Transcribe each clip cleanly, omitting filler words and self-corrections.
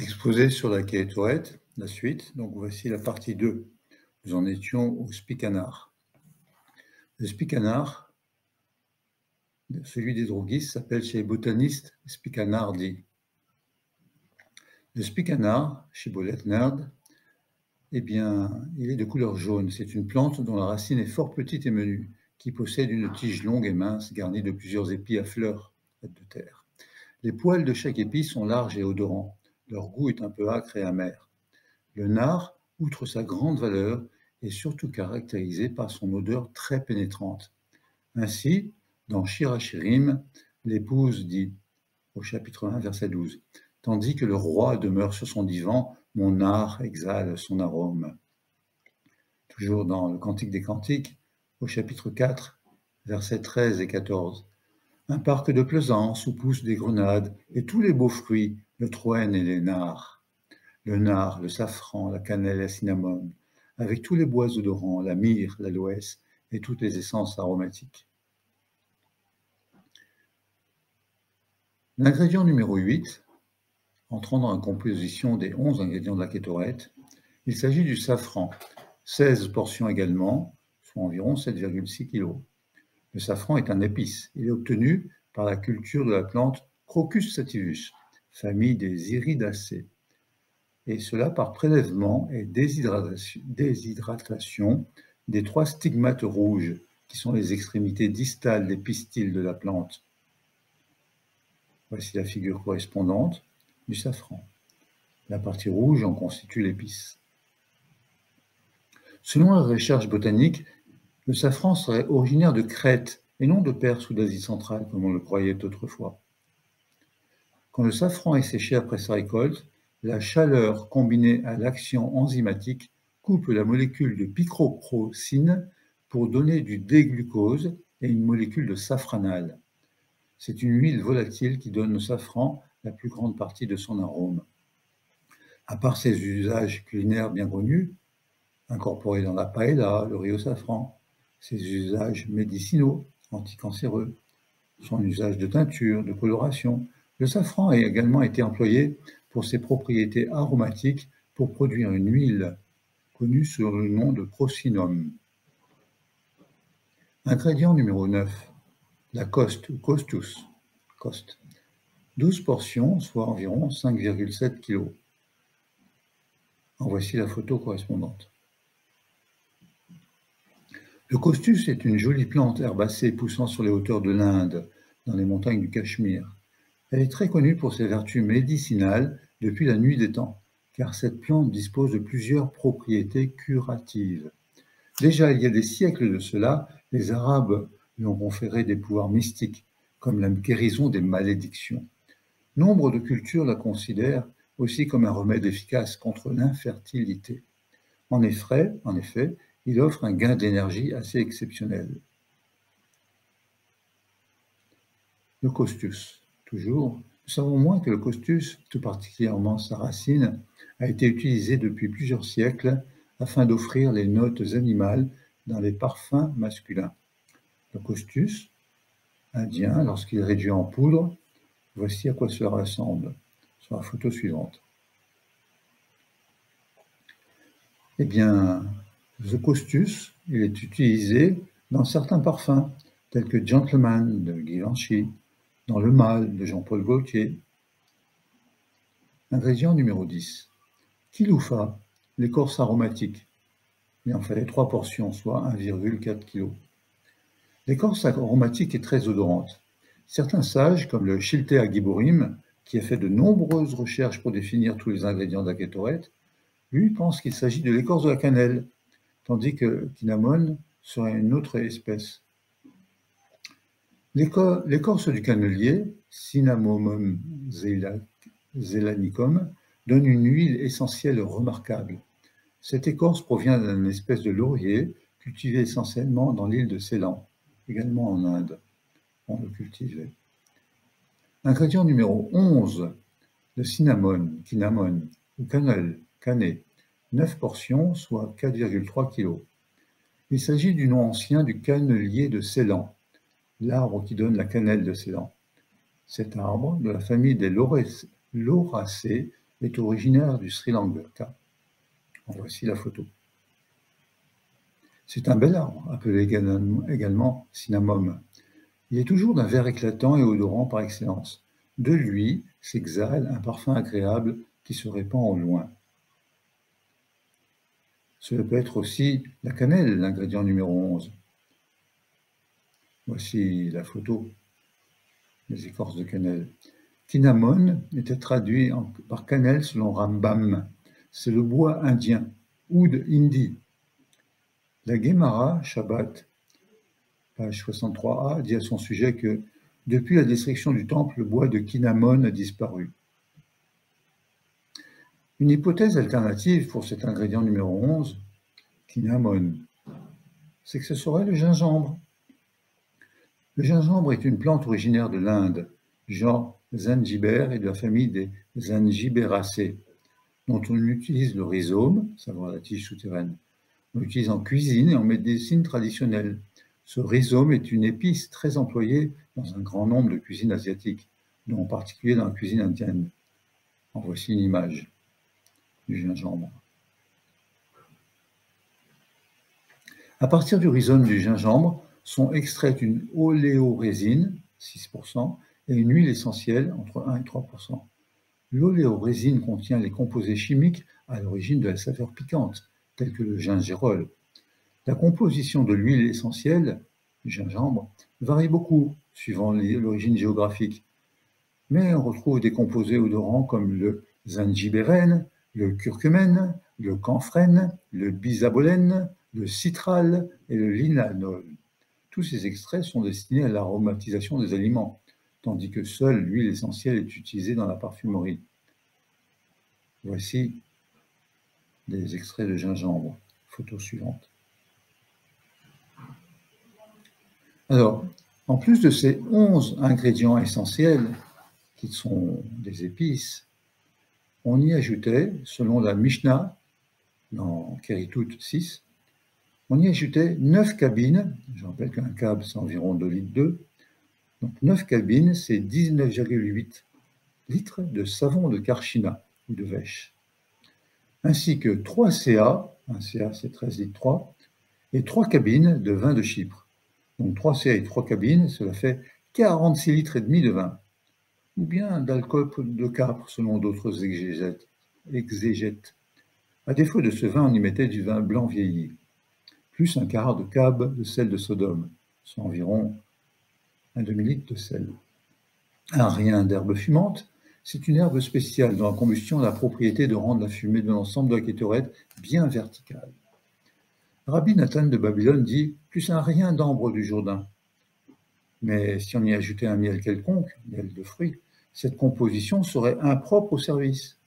exposé sur la kétourette, la suite. Donc voici la partie 2. Nous en étions au spicanard. Le spicanard, celui des droguistes, s'appelle chez les botanistes spicanardi. Le spicanard, Shibboleth nerd, eh bien, il est de couleur jaune. C'est une plante dont la racine est fort petite et menue, qui possède une tige longue et mince, garnie de plusieurs épis à fleurs de terre. Les poils de chaque épi sont larges et odorants. Leur goût est un peu âcre et amer. Le nard, outre sa grande valeur, est surtout caractérisé par son odeur très pénétrante. Ainsi, dans Shirachirim, l'épouse dit, au chapitre 1, verset 12, « Tandis que le roi demeure sur son divan, mon nard exhale son arôme. » Toujours dans le Cantique des Cantiques, au chapitre 4, versets 13 et 14, « Un parc de plaisance où poussent des grenades et tous les beaux fruits, le troène et les nards. Le nard, le safran, la cannelle et la cinnamome, avec tous les bois odorants, la myrrhe, l'aloès et toutes les essences aromatiques. » L'ingrédient numéro 8, entrant dans la composition des 11 ingrédients de la kétorette, il s'agit du safran, 16 portions également, soit environ 7,6 kg. Le safran est un épice. Il est obtenu par la culture de la plante Crocus sativus, famille des iridacées, et cela par prélèvement et déshydratation des 3 stigmates rouges, qui sont les extrémités distales des pistils de la plante. Voici la figure correspondante du safran. La partie rouge en constitue l'épice. Selon la recherche botanique, le safran serait originaire de Crète et non de Perse ou d'Asie centrale, comme on le croyait autrefois. Quand le safran est séché après sa récolte, la chaleur combinée à l'action enzymatique coupe la molécule de picroprocine pour donner du déglucose et une molécule de safranal. C'est une huile volatile qui donne au safran la plus grande partie de son arôme. À part ses usages culinaires bien connus, incorporés dans la paella, le riz au safran, ses usages médicinaux, anticancéreux, son usage de teinture, de coloration, le safran a également été employé pour ses propriétés aromatiques pour produire une huile connue sous le nom de procinum. Ingrédient numéro 9, la coste ou costus, coste. 12 portions, soit environ 5,7 kg. En voici la photo correspondante. Le costus est une jolie plante herbacée poussant sur les hauteurs de l'Inde, dans les montagnes du Cachemire. Elle est très connue pour ses vertus médicinales depuis la nuit des temps, car cette plante dispose de plusieurs propriétés curatives. Déjà, il y a des siècles de cela, les Arabes lui ont conféré des pouvoirs mystiques, comme la guérison des malédictions. Nombre de cultures la considèrent aussi comme un remède efficace contre l'infertilité. En effet, il offre un gain d'énergie assez exceptionnel. Le costus, toujours. Nous savons moins que le costus, tout particulièrement sa racine, a été utilisé depuis plusieurs siècles afin d'offrir les notes animales dans les parfums masculins. Le costus indien, lorsqu'il est réduit en poudre, voici à quoi cela ressemble sur la photo suivante. Eh bien, le costus, il est utilisé dans certains parfums, tels que Gentleman de Givenchy, dans Le Mâle de Jean-Paul Gaultier. Ingrédient numéro 10. Kiloufa, l'écorce aromatique. Il en fallait 3 portions, soit 1,4 kg. L'écorce aromatique est très odorante. Certains sages, comme le Shiltea Giborim, qui a fait de nombreuses recherches pour définir tous les ingrédients de la kétorette, lui pense qu'il s'agit de l'écorce de la cannelle, tandis que Cinnamon serait une autre espèce. L'écorce du cannelier, Cinnamomum zelanicum, donne une huile essentielle remarquable. Cette écorce provient d'une espèce de laurier cultivé essentiellement dans l'île de Ceylan, également en Inde. On le cultivait. Ingrédient numéro 11, le cinnamon, ou cannelle, cané, 9 portions, soit 4,3 kg. Il s'agit du nom ancien du cannelier de Ceylan, l'arbre qui donne la cannelle de Ceylan. Cet arbre, de la famille des lauracées, est originaire du Sri Lanka. En voici la photo. C'est un bel arbre, appelé également cinnamome. Il est toujours d'un vert éclatant et odorant par excellence. De lui s'exhale un parfum agréable qui se répand au loin. Cela peut être aussi la cannelle, l'ingrédient numéro 11. Voici la photo des écorces de cannelle. Cinnamon était traduit par cannelle selon Rambam. C'est le bois indien, oud hindi. La Gemara Shabbat, page 63a, dit à son sujet que depuis la destruction du temple, le bois de cinnamon a disparu. Une hypothèse alternative pour cet ingrédient numéro 11, cinnamon, c'est que ce serait le gingembre. Le gingembre est une plante originaire de l'Inde, du genre Zanjiber et de la famille des Zangiberaceae, dont on utilise le rhizome, savoir la tige souterraine. On l'utilise en cuisine et en médecine traditionnelle. Ce rhizome est une épice très employée dans un grand nombre de cuisines asiatiques, dont en particulier dans la cuisine indienne. En voici une image du gingembre. À partir du rhizome du gingembre sont extraites une oléorésine, 6%, et une huile essentielle, entre 1 et 3%. L'oléorésine contient les composés chimiques à l'origine de la saveur piquante, tels que le gingérol. La composition de l'huile essentielle, du gingembre, varie beaucoup suivant l'origine géographique. Mais on retrouve des composés odorants comme le zangibérène, le curcumène, le camphrène, le bisabolène, le citral et le linalol. Tous ces extraits sont destinés à l'aromatisation des aliments, tandis que seule l'huile essentielle est utilisée dans la parfumerie. Voici des extraits de gingembre. Photo suivante. Alors, en plus de ces 11 ingrédients essentiels, qui sont des épices, on y ajoutait, selon la Mishnah, dans Keritout 6, on y ajoutait 9 cabines, je rappelle qu'un cab c'est environ 2 litres d'eau, donc 9 cabines c'est 19,8 litres de savon de karchina ou de vêche, ainsi que 3 CA, un CA c'est 13 litres 3, et 3 cabines de vin de Chypre. Donc 3 CA et 3 cabines, cela fait 46 litres et demi de vin, ou bien d'alcool de capre selon d'autres exégètes. À défaut de ce vin, on y mettait du vin blanc vieilli, plus un quart de cab de sel de Sodome, soit environ un demi-litre de sel. Un rien d'herbe fumante, c'est une herbe spéciale dont la combustion a la propriété de rendre la fumée de l'ensemble de la kétorette bien verticale. Rabbi Nathan de Babylone dit plus un rien d'ambre du Jourdain. Mais si on y ajoutait un miel quelconque, miel de fruits, cette composition serait impropre au service.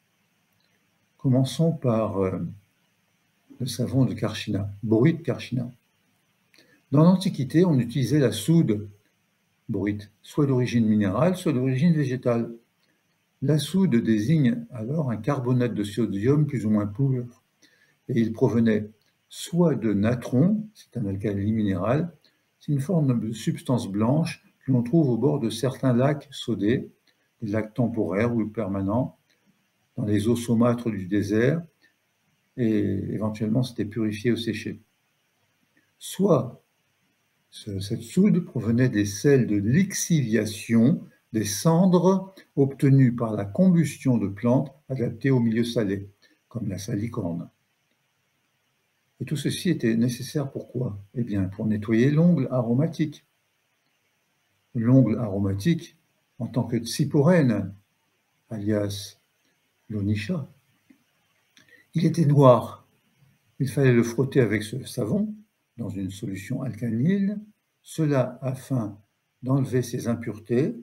Commençons par le savon de Karchina, borite Karchina. Dans l'Antiquité, on utilisait la soude borite, soit d'origine minérale, soit d'origine végétale. La soude désigne alors un carbonate de sodium plus ou moins pur, et il provenait soit de natron, c'est un alcali minéral, c'est une forme de substance blanche que l'on trouve au bord de certains lacs sodés, des lacs temporaires ou permanents, dans les eaux saumâtres du désert, et éventuellement c'était purifié ou séché. Soit cette soude provenait des sels de lixiviation des cendres obtenues par la combustion de plantes adaptées au milieu salé, comme la salicorne. Et tout ceci était nécessaire pourquoi? Eh bien, pour nettoyer l'ongle aromatique. L'ongle aromatique, en tant que tsiporène, alias l'onisha, il était noir. Il fallait le frotter avec ce savon dans une solution alcaline, cela afin d'enlever ses impuretés,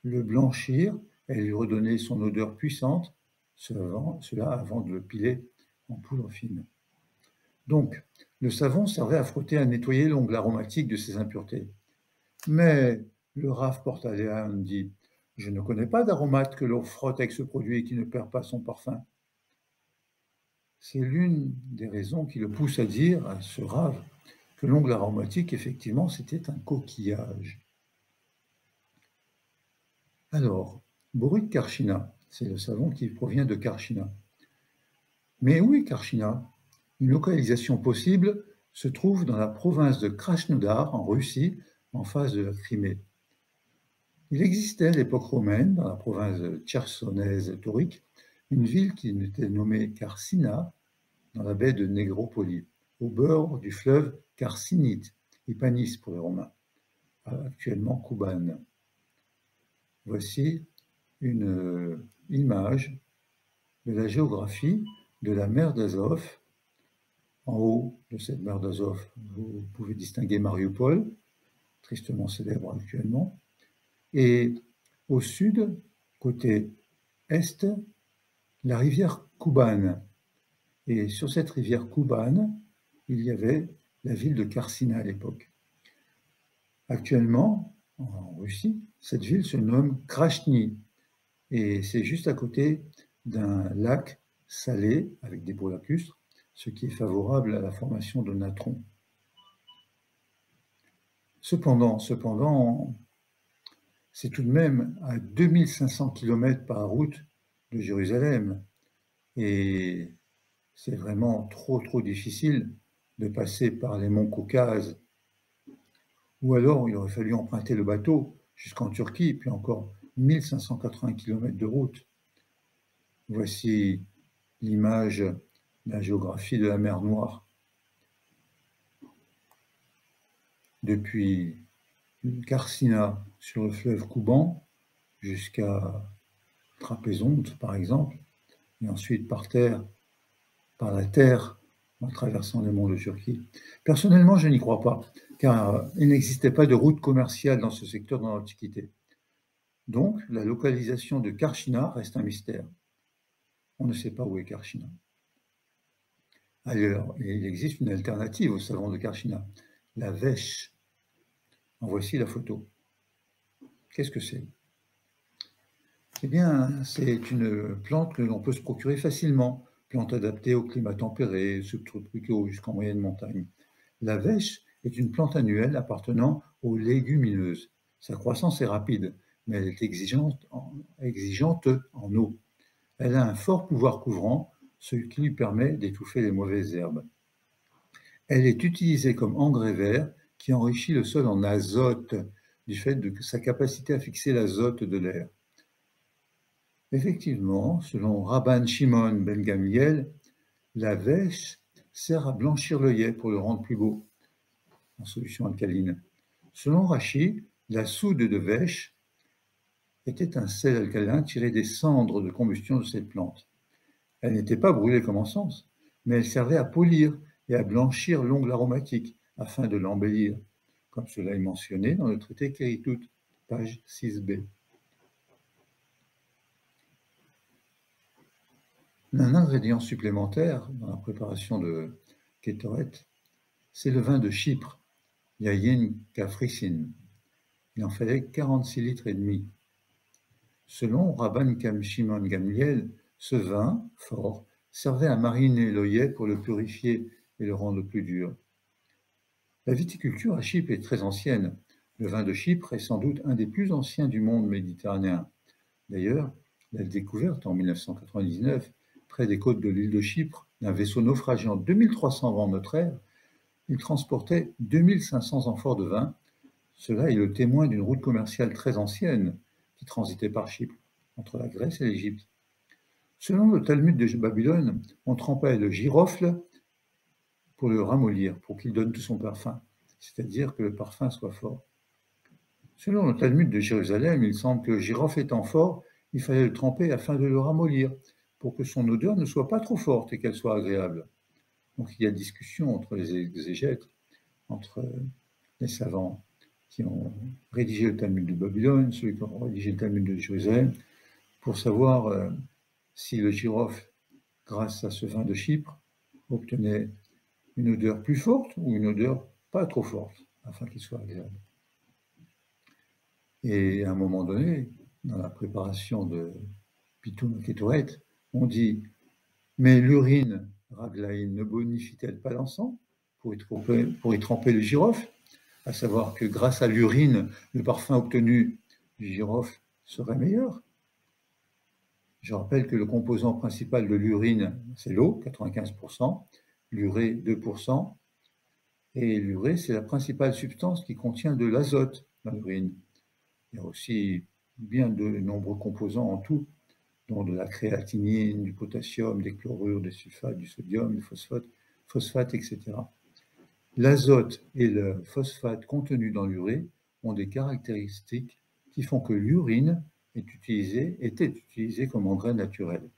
le blanchir et lui redonner son odeur puissante, cela avant de le piler en poudre fine. Donc, le savon servait à frotter, à nettoyer l'ongle aromatique de ses impuretés. Mais le Rav Portaléan dit « Je ne connais pas d'aromate que l'on frotte avec ce produit et qui ne perd pas son parfum. » C'est l'une des raisons qui le pousse à dire à ce Rav que l'ongle aromatique, effectivement, c'était un coquillage. Alors, borite Karchina, C'est le savon qui provient de Karchina. Mais où est Karchina? Une localisation possible se trouve dans la province de Krasnodar, en Russie, en face de la Crimée. Il existait à l'époque romaine, dans la province chersonèse taurique, une ville qui était nommée Karsina, dans la baie de Négropoli, au bord du fleuve Karsinite, Hypanis pour les Romains, actuellement Kouban. Voici une image de la géographie de la mer d'Azov. En haut de cette mer d'Azov, vous pouvez distinguer Mariupol, tristement célèbre actuellement, et au sud, côté est, la rivière Kouban. Et sur cette rivière Kouban, il y avait la ville de Karsina à l'époque. Actuellement, en Russie, cette ville se nomme Krachny, et c'est juste à côté d'un lac salé avec des pots lacustres, ce qui est favorable à la formation de natrons. Cependant, c'est tout de même à 2500 km par route de Jérusalem, et c'est vraiment trop difficile de passer par les monts Caucase, ou alors il aurait fallu emprunter le bateau jusqu'en Turquie, puis encore 1580 km de route. Voici l'image de la géographie de la mer Noire. Depuis Karsina sur le fleuve Kouban jusqu'à Trapézonte, par exemple, et ensuite par la terre, en traversant les monts de Turquie. Personnellement, je n'y crois pas, car il n'existait pas de route commerciale dans ce secteur dans l'Antiquité. Donc, la localisation de Karchina reste un mystère. On ne sait pas où est Karchina. Ailleurs, il existe une alternative au savon de Karchina, la vèche. En voici la photo. Qu'est-ce que c'est? Eh bien, c'est une plante que l'on peut se procurer facilement, plante adaptée au climat tempéré, subtropicaux jusqu'en moyenne montagne. La vèche est une plante annuelle appartenant aux légumineuses. Sa croissance est rapide, mais elle est exigeante en eau. Elle a un fort pouvoir couvrant, ce qui lui permet d'étouffer les mauvaises herbes. Elle est utilisée comme engrais vert qui enrichit le sol en azote du fait de sa capacité à fixer l'azote de l'air. Effectivement, selon Rabban Shimon ben Gamliel, la vèche sert à blanchir l'œillet pour le rendre plus beau en solution alcaline. Selon Rachi, la soude de vèche était un sel alcalin tiré des cendres de combustion de cette plante. Elle n'était pas brûlée comme encens, mais elle servait à polir et à blanchir l'ongle aromatique afin de l'embellir, comme cela est mentionné dans le traité Keritout, page 6b. Un ingrédient supplémentaire dans la préparation de Kétoret, c'est le vin de Chypre, Yayin Kafrissin. Il en fallait 46 litres et demi. Selon Rabban Shimon Gamliel, ce vin fort servait à mariner l'œillet pour le purifier et le rendre plus dur. La viticulture à Chypre est très ancienne. Le vin de Chypre est sans doute un des plus anciens du monde méditerranéen. D'ailleurs, la découverte en 1999, près des côtes de l'île de Chypre, d'un vaisseau naufragé en 2300 avant notre ère, il transportait 2500 amphores de vin. Cela est le témoin d'une route commerciale très ancienne qui transitait par Chypre, entre la Grèce et l'Égypte. Selon le Talmud de Babylone, on trempait le girofle pour le ramollir, pour qu'il donne tout son parfum, c'est-à-dire que le parfum soit fort. Selon le Talmud de Jérusalem, il semble que le girofle étant fort, il fallait le tremper afin de le ramollir, pour que son odeur ne soit pas trop forte et qu'elle soit agréable. Donc il y a discussion entre les exégètes, entre les savants qui ont rédigé le Talmud de Babylone, ceux qui ont rédigé le Talmud de Jérusalem, pour savoir si le girofle, grâce à ce vin de Chypre, obtenait une odeur plus forte ou une odeur pas trop forte, afin qu'il soit agréable. Et à un moment donné, dans la préparation de Pitoum Kétoret, on dit « Mais l'urine, Raglaïn, ne bonifie-t-elle pas l'encens pour y tremper le girofle ?» À savoir que grâce à l'urine, le parfum obtenu du girofle serait meilleur. Je rappelle que le composant principal de l'urine, c'est l'eau, 95%, l'urée, 2%, et l'urée, c'est la principale substance qui contient de l'azote dans l'urine. Il y a aussi bien de nombreux composants en tout, dont de la créatinine, du potassium, des chlorures, des sulfates, du sodium, du phosphate, etc. L'azote et le phosphate contenus dans l'urée ont des caractéristiques qui font que l'urine était utilisée comme engrais naturel.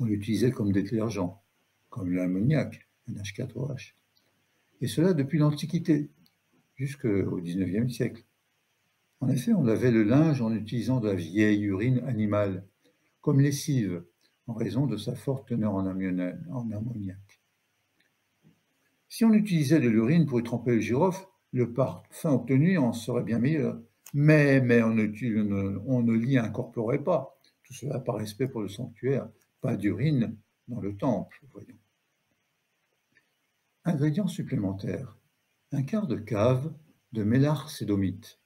On l'utilisait comme détergent, comme l'ammoniac, NH4OH. Et cela depuis l'Antiquité, jusqu'au XIXe siècle. En effet, on lavait le linge en utilisant de la vieille urine animale, comme lessive, en raison de sa forte teneur en ammoniac. Si on utilisait de l'urine pour y tremper le girofle, le parfum obtenu en serait bien meilleur. Mais on ne l'y incorporerait pas. Tout cela par respect pour le sanctuaire. Pas d'urine dans le temple, voyons. Ingrédients supplémentaires. Un quart de cave de mélar sédomite,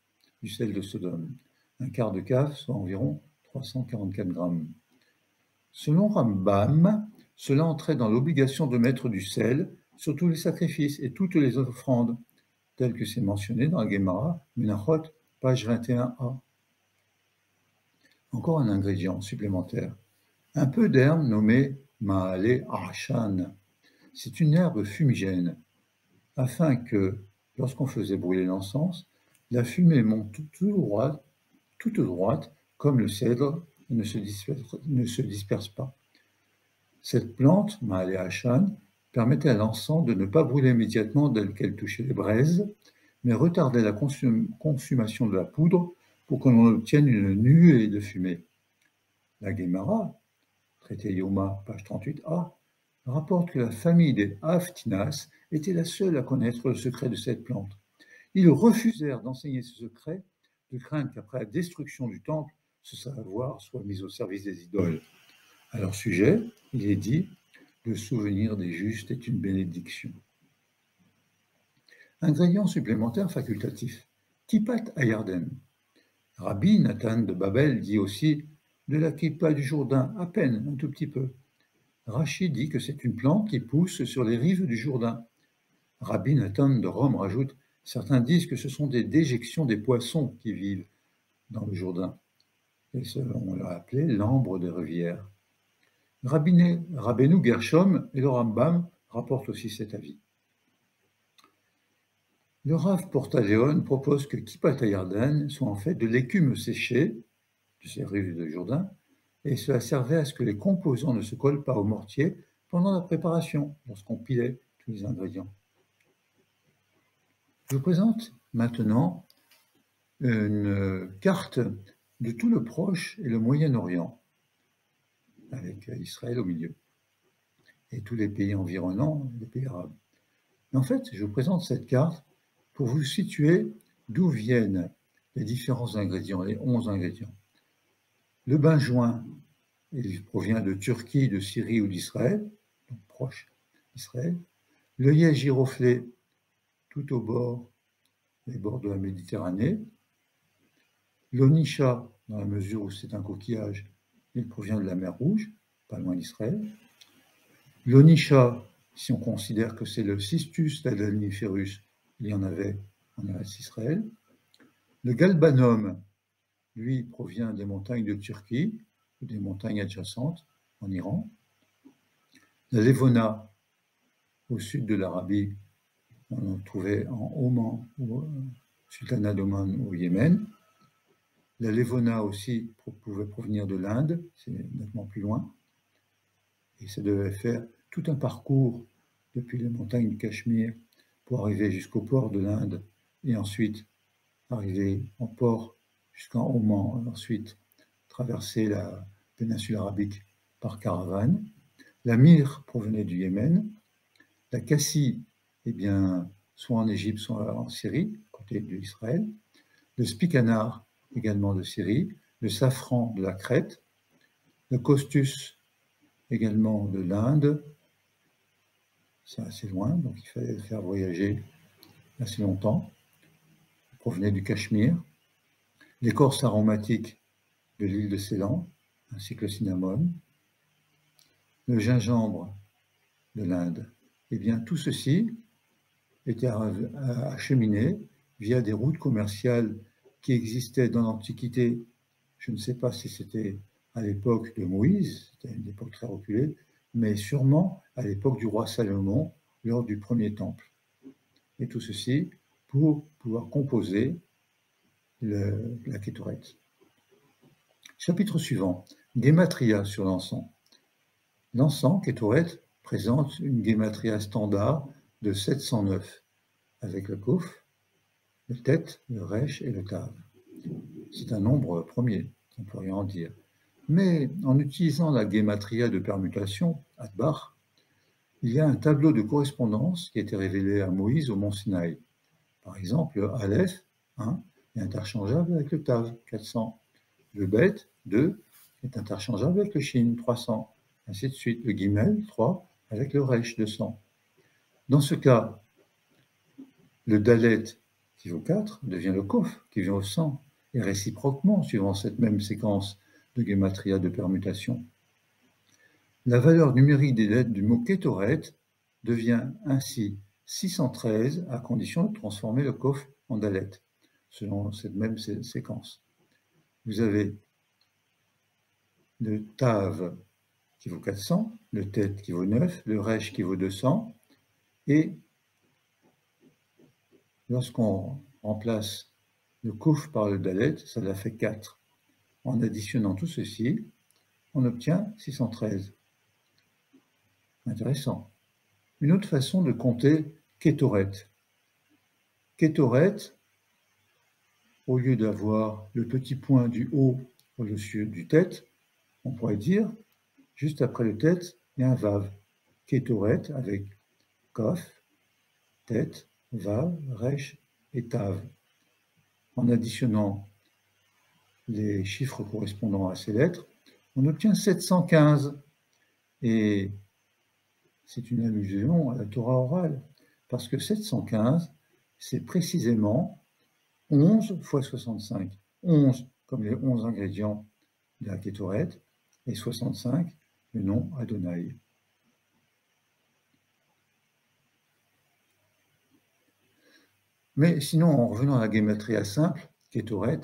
du sel de Sodome. Un quart de cave, soit environ 344 grammes. Selon Rambam, cela entrait dans l'obligation de mettre du sel sur tous les sacrifices et toutes les offrandes, tel que c'est mentionné dans la Gemara, Menachot, page 21a. Encore un ingrédient supplémentaire. Un peu d'herbe nommée Maale Ashan. C'est une herbe fumigène, afin que, lorsqu'on faisait brûler l'encens, la fumée monte toute droite, comme le cèdre, et ne se disperse pas. Cette plante, Maale Ashan, permettait à l'encens de ne pas brûler immédiatement dès qu'elle touchait les braises, mais retardait la consommation de la poudre pour que l'on obtienne une nuée de fumée. La Gemara, traité Yoma, page 38a, rapporte que la famille des Aftinas était la seule à connaître le secret de cette plante. Ils refusèrent d'enseigner ce secret, de crainte qu'après la destruction du temple, ce savoir soit mis au service des idoles. À leur sujet, il est dit « Le souvenir des justes est une bénédiction ». Ingrédient supplémentaire facultatif. Kippat Hayarden. Rabbi Nathan de Babel dit aussi de la kippa du Jourdain, à peine, un tout petit peu. Rachi dit que c'est une plante qui pousse sur les rives du Jourdain. Rabbi Nathan de Rome rajoute, certains disent que ce sont des déjections des poissons qui vivent dans le Jourdain. Et on l'a appelé l'ambre des rivières. Rabbeinu Gershom et le Rambam rapportent aussi cet avis. Le Rav Portaléon propose que Kippat Hayarden soit en fait de l'écume séchée de ces rives de Jourdain, et cela servait à ce que les composants ne se collent pas au mortier pendant la préparation, lorsqu'on pilait tous les ingrédients. Je vous présente maintenant une carte de tout le Proche et le Moyen-Orient, avec Israël au milieu, et tous les pays environnants, les pays arabes. Mais en fait, je vous présente cette carte pour vous situer d'où viennent les différents ingrédients, les 11 ingrédients. Le benjoin, il provient de Turquie, de Syrie ou d'Israël, donc proche d'Israël. L'œillet giroflé, tout au bord, les bords de la Méditerranée. L'onisha, dans la mesure où c'est un coquillage, il provient de la mer Rouge, pas loin d'Israël. L'onisha, si on considère que c'est le Cistus tadalniferus, il y en avait en Israël. Le galbanum, lui, provient des montagnes de Turquie, ou des montagnes adjacentes en Iran. La Levona, au sud de l'Arabie, on en trouvait en Oman, ou Sultanat d'Oman au Yémen. La Levona aussi pouvait provenir de l'Inde, c'est nettement plus loin. Et ça devait faire tout un parcours depuis les montagnes du Cachemire pour arriver jusqu'au port de l'Inde et ensuite arriver en port jusqu'en Oman, ensuite traverser la péninsule arabique par caravane. La myrrhe provenait du Yémen. La cassie, eh bien, soit en Égypte, soit en Syrie, côté d'Israël. Le spicanar, également de Syrie. Le safran de la Crète. Le costus, également de l'Inde. C'est assez loin, donc il fallait le faire voyager assez longtemps. Il provenait du Cachemire. L'écorce aromatique de l'île de Ceylan. ainsi que le cinnamome, le gingembre de l'Inde. Eh bien, tout ceci était acheminé via des routes commerciales qui existaient dans l'Antiquité. Je ne sais pas si c'était à l'époque de Moïse, c'était une époque très reculée, mais sûrement à l'époque du roi Salomon, lors du premier temple. Et tout ceci pour pouvoir composer la kétorette. Chapitre suivant, Gematria sur l'encens. L'encens, kétorette, présente une Gematria standard de 709, avec le Kouf, le Tet, le Resh et le Tav. C'est un nombre premier, on peut rien en dire. Mais en utilisant la Gematria de permutation, Adbar, il y a un tableau de correspondance qui a été révélé à Moïse au mont Sinaï. Par exemple, le Aleph, 1, est interchangeable avec le Tav, 400. Le Bet, 2, est interchangeable avec le Shin, 300. Ainsi de suite. Le Gimel, 3, avec le Resh, 200. Dans ce cas, le Dalet, qui vaut 4, devient le Kof, qui vaut 100. Et réciproquement, suivant cette même séquence de Gematria de permutation. La valeur numérique des lettres du mot Kétoret devient ainsi 613 à condition de transformer le Kof en Dalet, selon cette même séquence. Vous avez le Tav qui vaut 400, le Tet qui vaut 9, le Resh qui vaut 200, et lorsqu'on remplace le Kof par le Dalet, ça la fait 4. En additionnant tout ceci, on obtient 613. Intéressant. Une autre façon de compter Kétoret. Kétoret, au lieu d'avoir le petit point du haut au-dessus du tête, on pourrait dire, juste après le tête, il y a un vav. Kétoret avec kof, tête, vav, resh et tav. En additionnant les chiffres correspondant à ces lettres, on obtient 715. Et c'est une allusion à la Torah orale, parce que 715, c'est précisément 11 fois 65. 11 comme les 11 ingrédients de la Kétoret, et 65, le nom Adonai. Mais sinon, en revenant à la Gematria simple, Kétoret,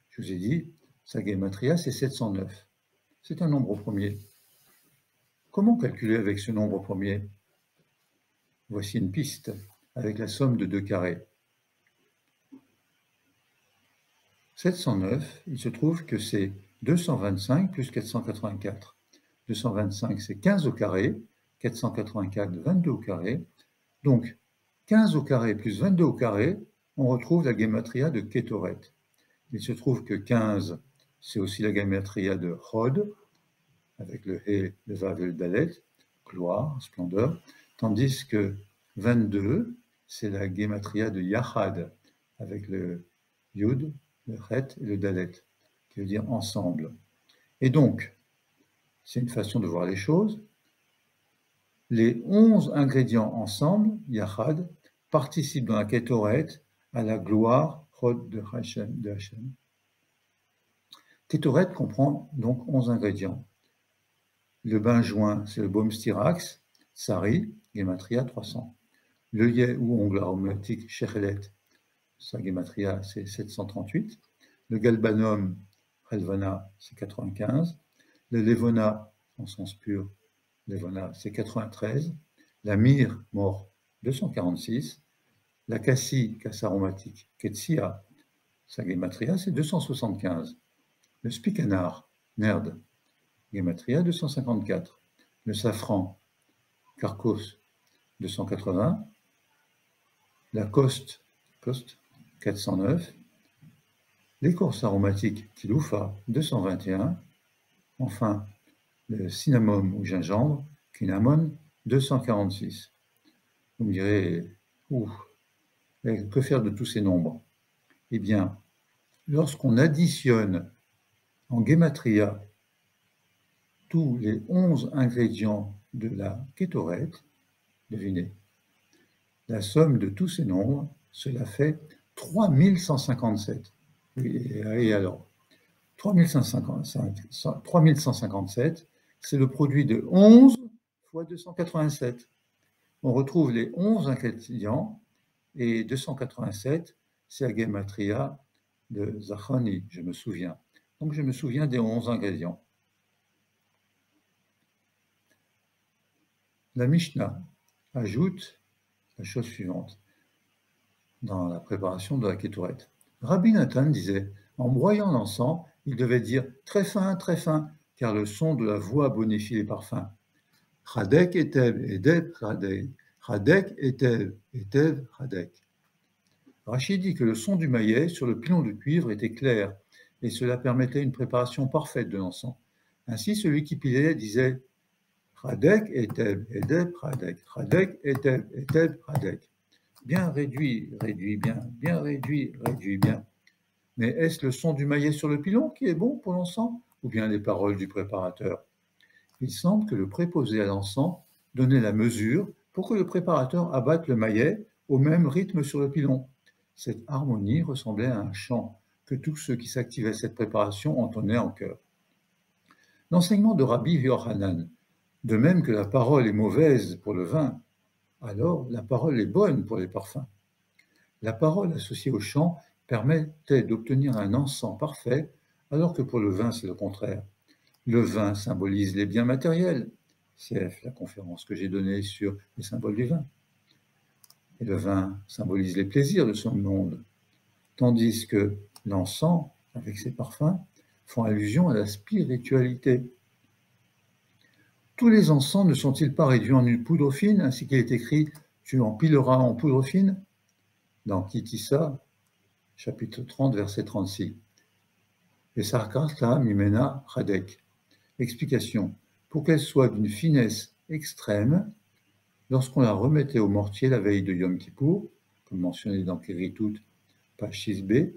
je vous ai dit, sa Gematria, c'est 709. C'est un nombre premier. Comment calculer avec ce nombre premier? Voici une piste, avec la somme de deux carrés. 709, il se trouve que c'est 225 plus 484. 225, c'est 15 au carré, 484, 22 au carré. Donc, 15 au carré plus 22 au carré, on retrouve la gematria de Kétoret. Il se trouve que 15, c'est aussi la gematria de Hod, avec le He, le Vav et le Dalet, gloire, splendeur, tandis que 22, c'est la gematria de Yachad, avec le Yud, le Chet et le Dalet, qui veut dire ensemble. Et donc, c'est une façon de voir les choses. Les 11 ingrédients ensemble, Yachad, participent dans la Kétoret à la gloire Hod de Hashem. Kétoret comprend donc 11 ingrédients. Le benjoin, c'est le baume styrax, Sari, Gematria 300. Le yé ou ongle aromatique Shechelet, sa Gematria c'est 738. Le galbanum, Helvana, c'est 95. Le levona, en sens pur, levona, c'est 93. La myrrhe, mort, 246. La cassie, casse aromatique, Ketsia, sa Gematria, c'est 275. Le spicanar, Nerd, Gematria, 254. Le safran, Carcos, 280. La coste, 409. L'écorce aromatique, Kiloufa, 221. Enfin, le cinnamome ou gingembre, Cinnamon, 246. Vous me direz, que faire de tous ces nombres? Eh bien, lorsqu'on additionne en gematria tous les 11 ingrédients de la Kétoret, devinez, la somme de tous ces nombres, cela fait 3157. Et alors, 3157, c'est le produit de 11 fois 287. On retrouve les 11 ingrédients et 287, c'est la gematria de Zachoni, je me souviens. Donc je me souviens des 11 ingrédients. La Mishnah ajoute la chose suivante dans la préparation de la Kétoret. Rabbi Nathan disait, en broyant l'encens, il devait dire très fin, car le son de la voix bonifie les parfums. Chadek etev, edeb chadek. Chadek etev, etev chadek. Rachid dit que le son du maillet sur le pilon de cuivre était clair, et cela permettait une préparation parfaite de l'encens. Ainsi, celui qui pilait disait Chadek etev, edeb chadek. Chadek etev, etev chadek. Bien réduit, réduit bien, bien réduit, réduit bien. Mais est-ce le son du maillet sur le pilon qui est bon pour l'encens, ou bien les paroles du préparateur? Il semble que le préposé à l'encens donnait la mesure pour que le préparateur abatte le maillet au même rythme sur le pilon. Cette harmonie ressemblait à un chant que tous ceux qui s'activaient à cette préparation entonnaient en chœur. L'enseignement de Rabbi Yochanan, de même que la parole est mauvaise pour le vin, alors la parole est bonne pour les parfums. La parole associée au chant permettait d'obtenir un encens parfait, alors que pour le vin, c'est le contraire. Le vin symbolise les biens matériels. C'est la conférence que j'ai donnée sur les symboles du vin. Et le vin symbolise les plaisirs de ce monde, tandis que l'encens, avec ses parfums, font allusion à la spiritualité. Tous les encens ne sont-ils pas réduits en une poudre fine, ainsi qu'il est écrit « Tu en pileras en poudre fine » dans Kitissa, chapitre 30, verset 36. Et Sarkarta Mimena Chadek. Explication. Pour qu'elle soit d'une finesse extrême, lorsqu'on la remettait au mortier la veille de Yom Kippour, comme mentionné dans Keritout, page 6b,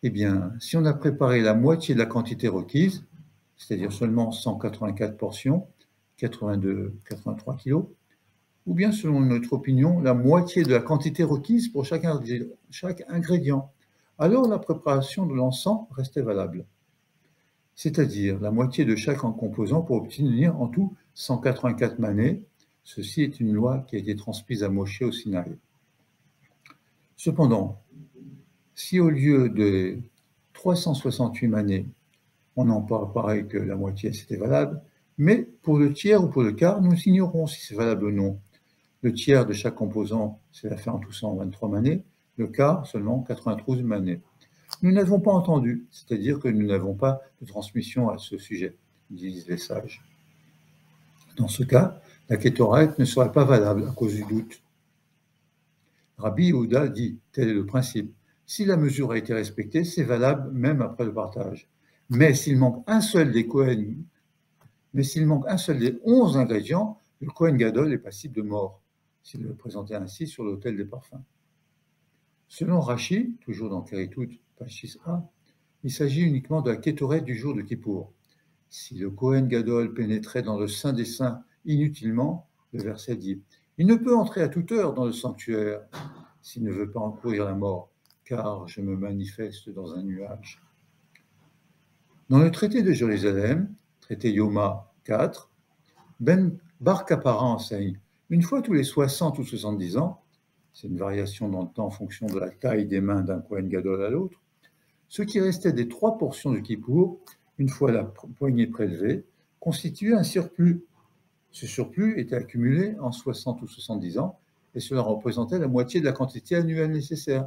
eh bien, si on a préparé la moitié de la quantité requise, c'est-à-dire seulement 184 portions, 83 kilos, ou bien, selon notre opinion, la moitié de la quantité requise pour chaque ingrédient, alors la préparation de l'encens restait valable. C'est-à-dire la moitié de chaque composant pour obtenir en tout 184 manées. Ceci est une loi qui a été transmise à Moshe au Sinaï. Cependant, si au lieu de 368 manées, on en parle pareil que la moitié, c'était valable, mais pour le tiers ou pour le quart, nous ignorons si c'est valable ou non. Le tiers de chaque composant, cela fait en tout 123 manées, le quart seulement 93 manées. Nous n'avons pas entendu, c'est-à-dire que nous n'avons pas de transmission à ce sujet, disent les sages. Dans ce cas, la kétoret ne serait pas valable à cause du doute. Rabbi Yehuda dit, tel est le principe, si la mesure a été respectée, c'est valable même après le partage. Mais s'il manque un seul des 11 ingrédients, le Kohen Gadol est passible de mort, s'il le présentait ainsi sur l'autel des parfums. Selon Rashi, toujours dans Keritout, page 6a, il s'agit uniquement de la kétoret du jour de Kippour. Si le Kohen Gadol pénétrait dans le Saint des Saints inutilement, le verset dit, il ne peut entrer à toute heure dans le sanctuaire s'il ne veut pas encourir la mort, car je me manifeste dans un nuage. Dans le traité de Jérusalem, traité Yoma 4, Ben Bar Kappara enseigne, une fois tous les 60 ou 70 ans, c'est une variation dans le temps en fonction de la taille des mains d'un Kohen Gadol à l'autre, ce qui restait des 3 portions du Kippour, une fois la poignée prélevée, constituait un surplus. Ce surplus était accumulé en 60 ou 70 ans, et cela représentait la moitié de la quantité annuelle nécessaire,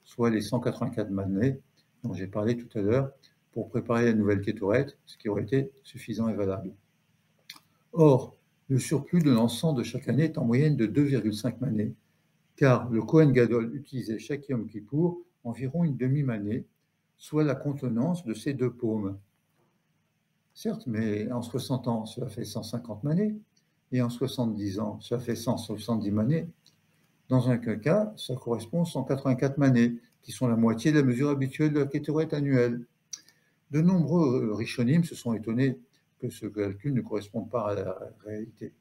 soit les 184 manées dont j'ai parlé tout à l'heure, pour préparer la nouvelle kétoret, ce qui aurait été suffisant et valable. Or, le surplus de l'encens de chaque année est en moyenne de 2,5 manées, car le Kohen Gadol utilisait chaque Yom Kippour environ une demi-manée, soit la contenance de ces 2 paumes. Certes, mais en 60 ans, cela fait 150 manées, et en 70 ans, cela fait 170 manées. Dans un cas, ça correspond à 184 manées, qui sont la moitié de la mesure habituelle de la kétoret annuelle. De nombreux rishonim se sont étonnés que ce calcul ne corresponde pas à la réalité.